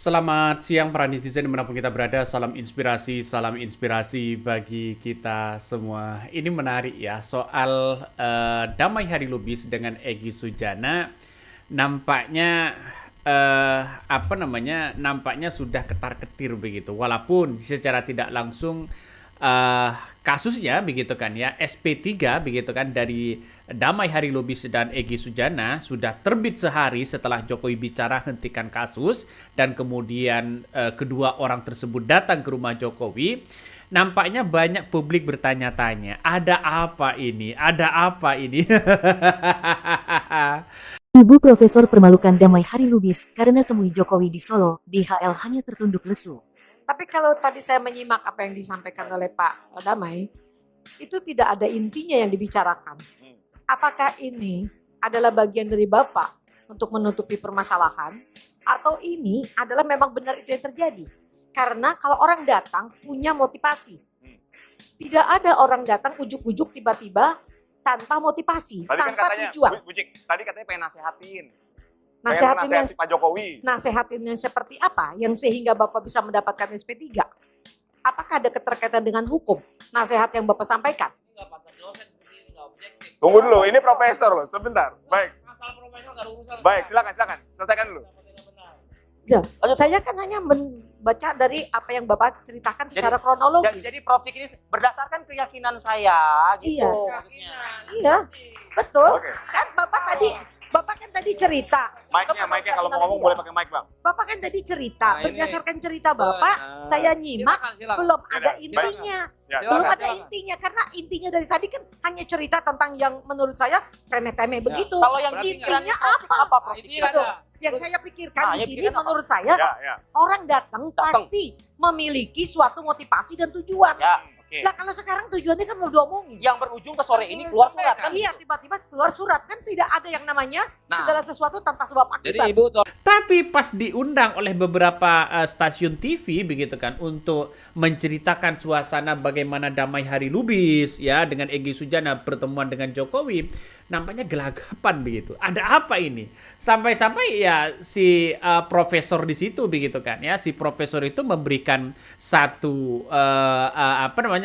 Selamat siang para netizen dimanapun kita berada, salam inspirasi bagi kita semua. Ini menarik ya, soal Damai Hari Lubis dengan Egy Sujana nampaknya nampaknya sudah ketar-ketir begitu. Walaupun secara tidak langsung eh, kasusnya begitu kan ya, SP3 begitu kan dari Damai Hari Lubis dan Egy Sujana sudah terbit sehari setelah Jokowi bicara hentikan kasus dan kemudian kedua orang tersebut datang ke rumah Jokowi. Nampaknya banyak publik bertanya-tanya, ada apa ini? Ada apa ini? Ibu Profesor permalukan Damai Hari Lubis karena temui Jokowi di Solo, DHL hanya tertunduk lesu. Tapi kalau tadi saya menyimak apa yang disampaikan oleh Pak Damai, itu tidak ada intinya yang dibicarakan. Apakah ini adalah bagian dari Bapak untuk menutupi permasalahan, atau ini adalah memang benar itu yang terjadi? Karena kalau orang datang punya motivasi. Tidak ada orang datang ujuk-ujuk tiba-tiba tanpa motivasi, Tadi kan tanpa katanya, tujuan. Bu Cik, tadi katanya pengen nasehatin. Nasehatin Pengen si Pak Jokowi. nasehatinnya seperti apa yang sehingga Bapak bisa mendapatkan SP3? Apakah ada keterkaitan dengan hukum? Nasehat yang Bapak sampaikan? Tunggu dulu, ini profesor loh, sebentar. Baik. Baik, silakan. Selesaikan dulu. Ya, saya kan hanya membaca dari apa yang Bapak ceritakan secara kronologis. Jadi Prof. Cik ini berdasarkan keyakinan saya gitu. Iya, betul. Oke. Kan Bapak kan tadi cerita. Mic-nya kalau mau ngomong boleh pakai mic, Bang. Bapak kan tadi cerita. Nah, ini- Berdasarkan cerita Bapak, saya nyimak belum ada intinya. Ya, Belum silakan. ada intinya, karena intinya dari tadi kan hanya cerita tentang yang menurut saya remeh-temeh begitu. Kalau yang intinya Prof. Cik apa? Prof. Cik? Itu yang saya pikirkan Nah, di yang sini pikirkan apa? menurut saya Ya. orang datang pasti memiliki suatu motivasi dan tujuan. Ya, oke. Lah kalau sekarang tujuannya kan mau diomongin. Yang berujung ke sore ini keluar surat kan? Iya, tiba-tiba keluar surat, kan tidak ada yang namanya Nah. segala sesuatu tanpa sebab Jadi akibat. Ibu Tapi pas diundang oleh beberapa stasiun TV begitu kan untuk menceritakan suasana bagaimana Damai Hari Lubis ya dengan Egy Sujana pertemuan dengan Jokowi, nampaknya gelagapan begitu. Ada apa ini? Sampai-sampai ya si profesor di situ begitu kan ya, si profesor itu memberikan satu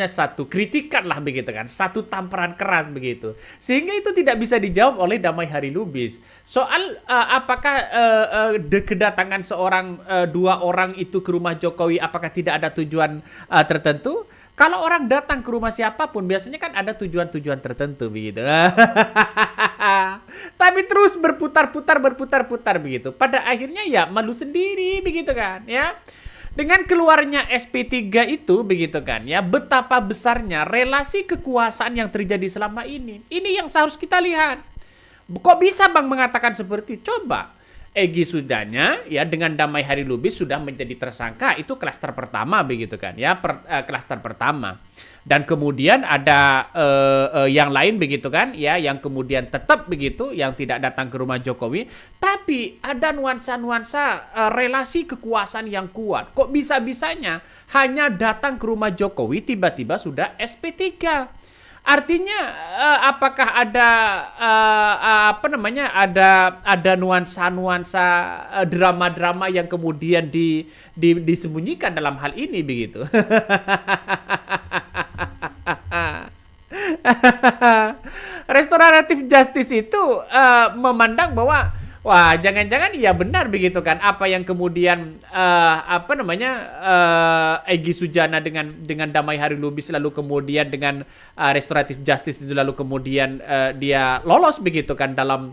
satu kritikan lah begitu kan, satu tamparan keras begitu. Sehingga itu tidak bisa dijawab oleh Damai Hari Lubis. Soal apakah kedatangan dua orang itu ke rumah Jokowi apakah tidak ada tujuan tertentu? Kalau orang datang ke rumah siapapun biasanya kan ada tujuan-tujuan tertentu begitu. Tapi terus berputar-putar begitu. Pada akhirnya ya malu sendiri begitu kan ya. Dengan keluarnya SP3 itu begitu kan ya, betapa besarnya relasi kekuasaan yang terjadi selama ini. Ini yang seharus kita lihat. Kok bisa Bang mengatakan seperti itu? Coba. Egy Sujana ya dengan Damai Hari Lubis sudah menjadi tersangka, itu klaster pertama begitu kan ya, klaster pertama. Dan kemudian ada yang lain begitu kan ya, yang kemudian tetap begitu yang tidak datang ke rumah Jokowi, tapi ada nuansa-nuansa relasi kekuasaan yang kuat. Kok bisa-bisanya hanya datang ke rumah Jokowi tiba-tiba sudah SP3? Artinya apakah ada ada nuansa-nuansa drama-drama yang kemudian disembunyikan dalam hal ini begitu. Restoratif justice itu memandang bahwa wah, jangan-jangan iya benar begitu kan apa yang kemudian Egy Sujana dengan Damai Hari Lubis lalu kemudian dengan restoratif justice itu lalu kemudian dia lolos begitu kan dalam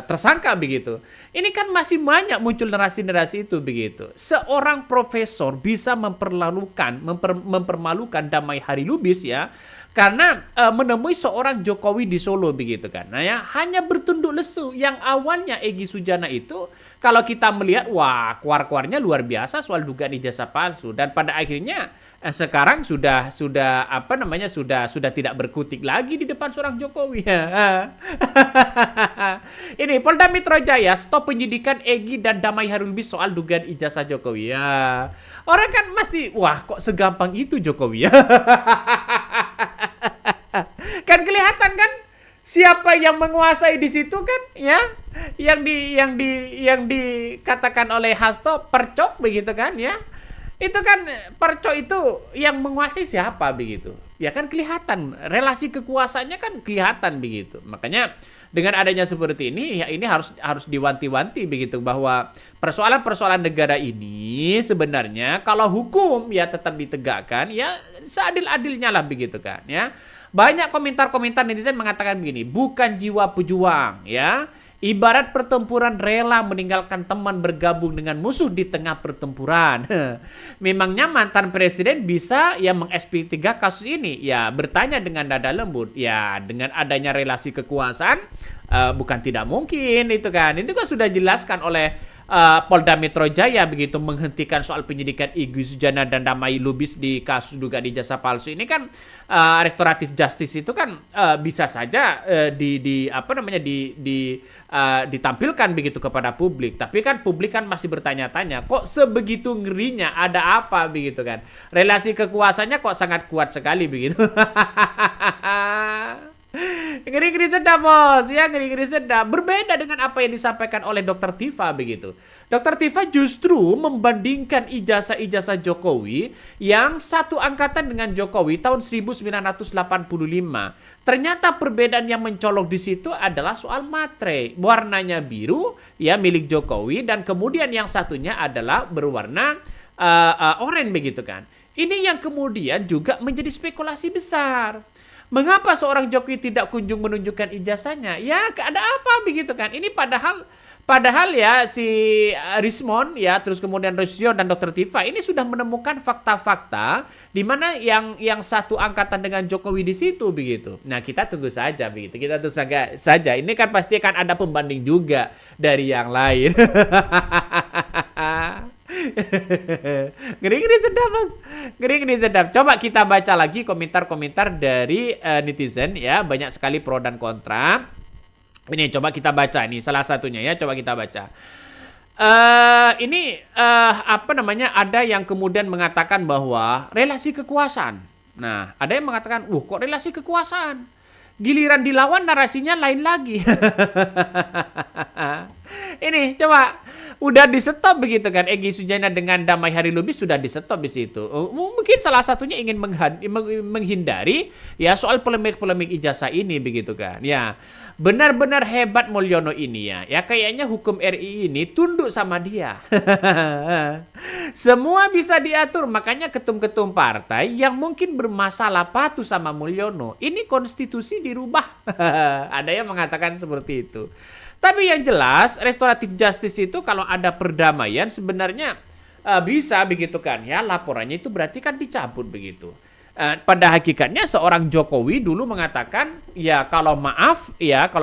tersangka begitu. Ini kan masih banyak muncul narasi-narasi itu begitu. Seorang profesor bisa mempermalukan Damai Hari Lubis ya, karena menemui seorang Jokowi di Solo begitu kan. Nah ya, hanya bertunduk lesu. Yang awalnya Egy Sujana itu kalau kita melihat wah, keluar-keluarnya luar biasa soal dugaan ijazah palsu, dan pada akhirnya sekarang sudah tidak berkutik lagi di depan seorang Jokowi. Ini Polda Metro Jaya stop penyidikan Egy dan Damai Hari Lubis soal dugaan ijazah Jokowi. Ya. Orang kan mesti wah kok segampang itu Jokowi ya. Kan kelihatan kan siapa yang menguasai di situ kan ya, yang dikatakan oleh Hasto percok begitu kan ya, itu kan percok itu yang menguasai siapa begitu ya kan, kelihatan relasi kekuasaannya kan kelihatan begitu. Makanya dengan adanya seperti ini ya, ini harus diwanti-wanti begitu, bahwa persoalan-persoalan negara ini sebenarnya kalau hukum ya tetap ditegakkan ya seadil-adilnya lah begitu kan ya. Banyak komentar-komentar netizen mengatakan begini, bukan jiwa pejuang ya, ibarat pertempuran rela meninggalkan teman bergabung dengan musuh di tengah pertempuran. Memangnya mantan presiden bisa ya meng-SP3 kasus ini? Ya bertanya dengan nada lembut. Ya dengan adanya relasi kekuasaan bukan tidak mungkin itu kan. Itu kan sudah dijelaskan oleh Polda Metro Jaya begitu, menghentikan soal penyidikan Egy Sujana dan Damai Lubis di kasus dugaan ijazah palsu ini kan. Restoratif justice itu kan bisa saja ditampilkan begitu kepada publik, tapi kan publik kan masih bertanya-tanya, kok sebegitu ngerinya, ada apa begitu kan, relasi kekuasaannya kok sangat kuat sekali begitu. Ngeri-ngeri sedap bos ya, ngeri-ngeri sedap. Berbeda dengan apa yang disampaikan oleh Dr. Tifa begitu. Dr. Tifa justru membandingkan ijazah-ijazah Jokowi yang satu angkatan dengan Jokowi tahun 1985. Ternyata perbedaan yang mencolok di situ adalah soal materai. Warnanya biru ya milik Jokowi, dan kemudian yang satunya adalah berwarna oranye begitu kan. Ini yang kemudian juga menjadi spekulasi besar. Mengapa seorang Jokowi tidak kunjung menunjukkan ijazahnya? Ya, ada apa begitu kan? Ini padahal ya si Rismon ya, terus kemudian Rosio dan Dr. Tifa ini sudah menemukan fakta-fakta di mana yang satu angkatan dengan Jokowi di situ begitu. Nah, kita tunggu saja begitu. Kita tunggu saja. Ini kan pasti akan ada pembanding juga dari yang lain. Ngeri-ngeri sedap mas, ngeri-ngeri sedap. Coba kita baca lagi komentar-komentar dari netizen ya, banyak sekali pro dan kontra. Ini coba kita baca, ini salah satunya ya, coba kita baca. Ada yang kemudian mengatakan bahwa relasi kekuasaan. Nah, ada yang mengatakan, kok relasi kekuasaan? Giliran dilawan narasinya lain lagi. Ini coba udah di stop begitu kan, Egy Sujana dengan Damai Harilubis sudah di stop di situ. Mungkin salah satunya ingin menghindari ya soal polemik-polemik ijazah ini begitu kan. Ya, benar-benar hebat Mulyono ini ya. Ya kayaknya hukum RI ini tunduk sama dia. Semua bisa diatur, makanya ketum-ketum partai yang mungkin bermasalah patuh sama Mulyono. Ini konstitusi dirubah. Ada yang mengatakan seperti itu. Tapi yang jelas restoratif justice itu kalau ada perdamaian sebenarnya bisa begitu kan ya, laporannya itu berarti kan dicabut begitu. Pada hakikatnya seorang Jokowi dulu mengatakan ya kalau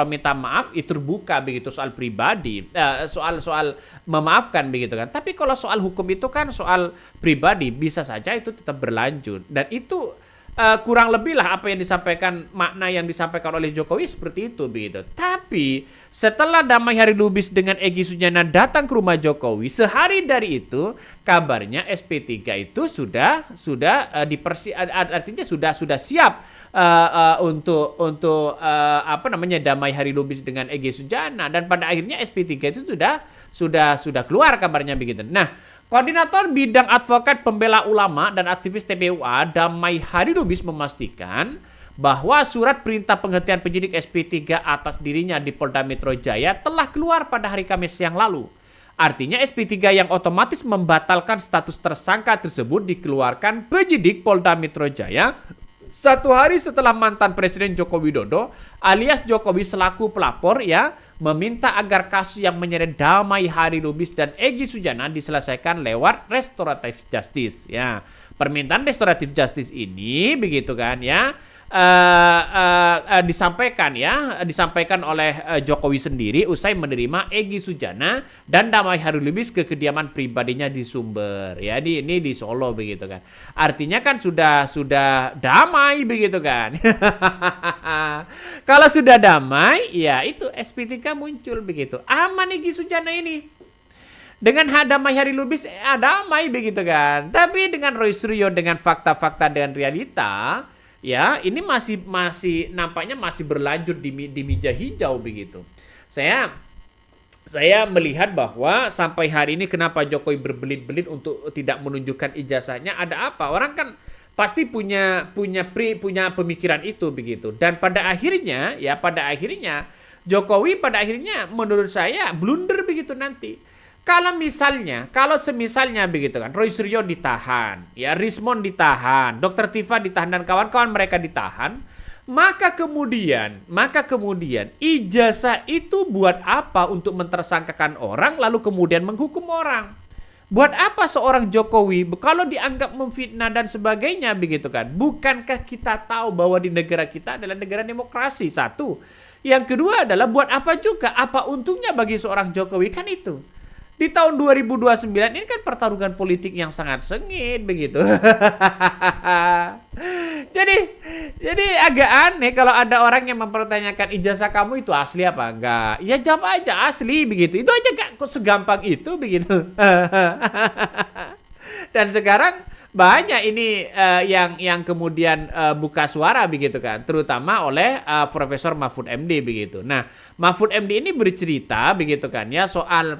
minta maaf itu terbuka begitu soal pribadi, soal memaafkan begitu kan. Tapi kalau soal hukum itu kan soal pribadi, bisa saja itu tetap berlanjut, dan itu kurang lebih lah apa yang disampaikan, makna yang disampaikan oleh Jokowi seperti itu begitu. Tapi setelah Damai Harilubis dengan Egy Sujana datang ke rumah Jokowi, sehari dari itu kabarnya SP3 itu artinya sudah siap untuk Damai Harilubis dengan Egy Sujana, dan pada akhirnya SP3 itu sudah keluar kabarnya begitu. Nah, Koordinator Bidang Advokat Pembela Ulama dan aktivis TPUA Damai Harilubis memastikan bahwa surat perintah penghentian penyidik SP3 atas dirinya di Polda Metro Jaya telah keluar pada hari Kamis yang lalu. Artinya SP3 yang otomatis membatalkan status tersangka tersebut dikeluarkan penyidik Polda Metro Jaya 1 hari setelah mantan Presiden Joko Widodo alias Jokowi selaku pelapor ya meminta agar kasus yang menyeret Damai Harilubis dan Egy Sujana diselesaikan lewat restoratif justice ya. Permintaan restoratif justice ini begitu kan ya disampaikan oleh Jokowi sendiri usai menerima Egy Sujana dan Damai Harilubis ke kediaman pribadinya di Sumber ya, ini di Solo begitu kan. Artinya kan sudah damai begitu kan. Kalau sudah damai ya itu SP3 muncul begitu. Aman Egy Sujana ini. Dengan Damai Harilubis damai begitu kan. Tapi dengan Roy Suryo dengan fakta-fakta dan realita, ya ini masih nampaknya masih berlanjut di meja hijau begitu. Saya melihat bahwa sampai hari ini kenapa Jokowi berbelit-belit untuk tidak menunjukkan ijazahnya, ada apa? Orang kan pasti punya pemikiran itu begitu. Dan pada akhirnya Jokowi pada akhirnya menurut saya blunder begitu nanti. Kalau semisalnya begitu kan, Roy Suryo ditahan, ya Rismon ditahan, Dr. Tifa ditahan dan kawan-kawan mereka ditahan, maka kemudian ijazah itu buat apa untuk mentersangkakan orang lalu kemudian menghukum orang? Buat apa seorang Jokowi kalau dianggap memfitnah dan sebagainya begitu kan? Bukankah kita tahu bahwa di negara kita adalah negara demokrasi? Satu. Yang kedua adalah buat apa juga? Apa untungnya bagi seorang Jokowi kan itu? Di tahun 2029 ini kan pertarungan politik yang sangat sengit begitu. Jadi agak aneh kalau ada orang yang mempertanyakan ijazah kamu itu asli apa enggak. Ya jawab aja asli begitu. Itu aja gak segampang itu begitu. Dan sekarang banyak ini yang kemudian buka suara begitu kan, terutama oleh Profesor Mahfud MD begitu. Nah, Mahfud MD ini bercerita begitu kan ya soal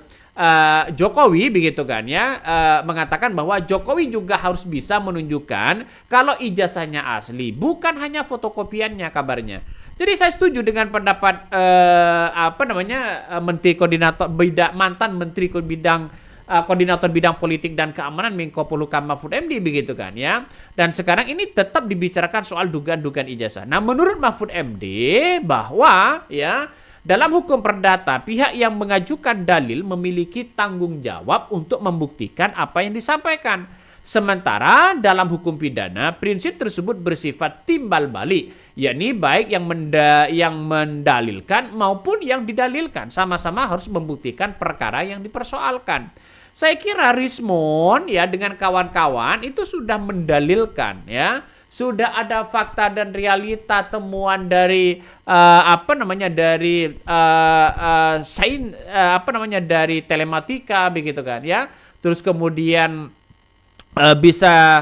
Jokowi begitu kan ya, mengatakan bahwa Jokowi juga harus bisa menunjukkan kalau ijazahnya asli, bukan hanya fotokopiannya kabarnya. Jadi saya setuju dengan pendapat mantan Menteri Koordinator Bidang Politik dan Keamanan Menko Polhukam Mahfud MD begitu kan ya. Dan sekarang ini tetap dibicarakan soal dugaan-dugaan ijazah. Nah, menurut Mahfud MD bahwa ya dalam hukum perdata, pihak yang mengajukan dalil memiliki tanggung jawab untuk membuktikan apa yang disampaikan. Sementara dalam hukum pidana, prinsip tersebut bersifat timbal balik, yakni baik yang mendalilkan maupun yang didalilkan sama-sama harus membuktikan perkara yang dipersoalkan. Saya kira Rismon ya dengan kawan-kawan itu sudah mendalilkan ya. Sudah ada fakta dan realita temuan dari dari telematika begitu kan ya. Terus kemudian bisa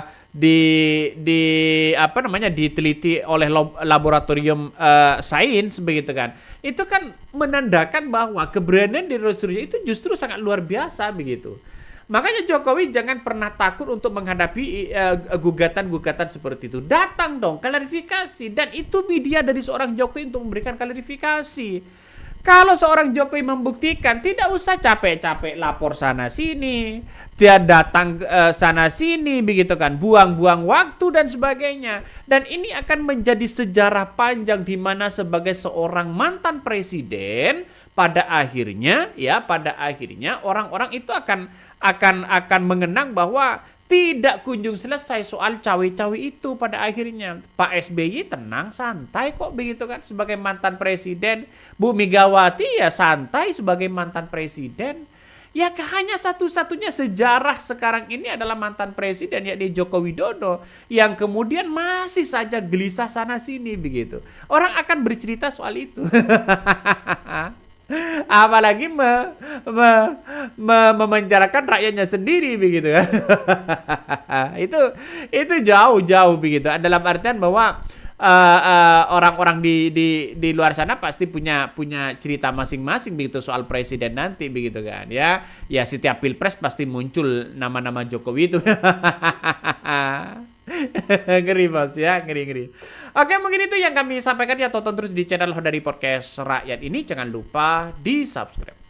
diteliti oleh laboratorium sains begitu kan. Itu kan menandakan bahwa keberanian dari Roy Suryo itu justru sangat luar biasa begitu. Makanya Jokowi jangan pernah takut untuk menghadapi gugatan-gugatan seperti itu. Datang dong, klarifikasi. Dan itu media dari seorang Jokowi untuk memberikan klarifikasi. Kalau seorang Jokowi membuktikan, tidak usah capek-capek lapor sana-sini. Dia datang sana-sini, begitu kan. Buang-buang waktu dan sebagainya. Dan ini akan menjadi sejarah panjang di mana sebagai seorang mantan presiden, pada akhirnya orang-orang itu akan mengenang bahwa tidak kunjung selesai soal cawe-cawe itu pada akhirnya. Pak SBY tenang, santai kok begitu kan sebagai mantan presiden. Bu Megawati ya santai sebagai mantan presiden. Ya hanya satu-satunya sejarah sekarang ini adalah mantan presiden yakni Joko Widodo yang kemudian masih saja gelisah sana sini begitu. Orang akan bercerita soal itu. Apalagi memenjarakan rakyatnya sendiri begitu kan. itu jauh begitu. Dalam artian bahwa orang-orang di luar sana pasti punya cerita masing-masing begitu soal presiden nanti begitu kan ya. Ya setiap pilpres pasti muncul nama-nama Jokowi itu. Ngeri bos ya, ngeri. Oke, mungkin itu yang kami sampaikan ya. Tonton terus di channel dari podcast Rakyat ini. Jangan lupa di subscribe.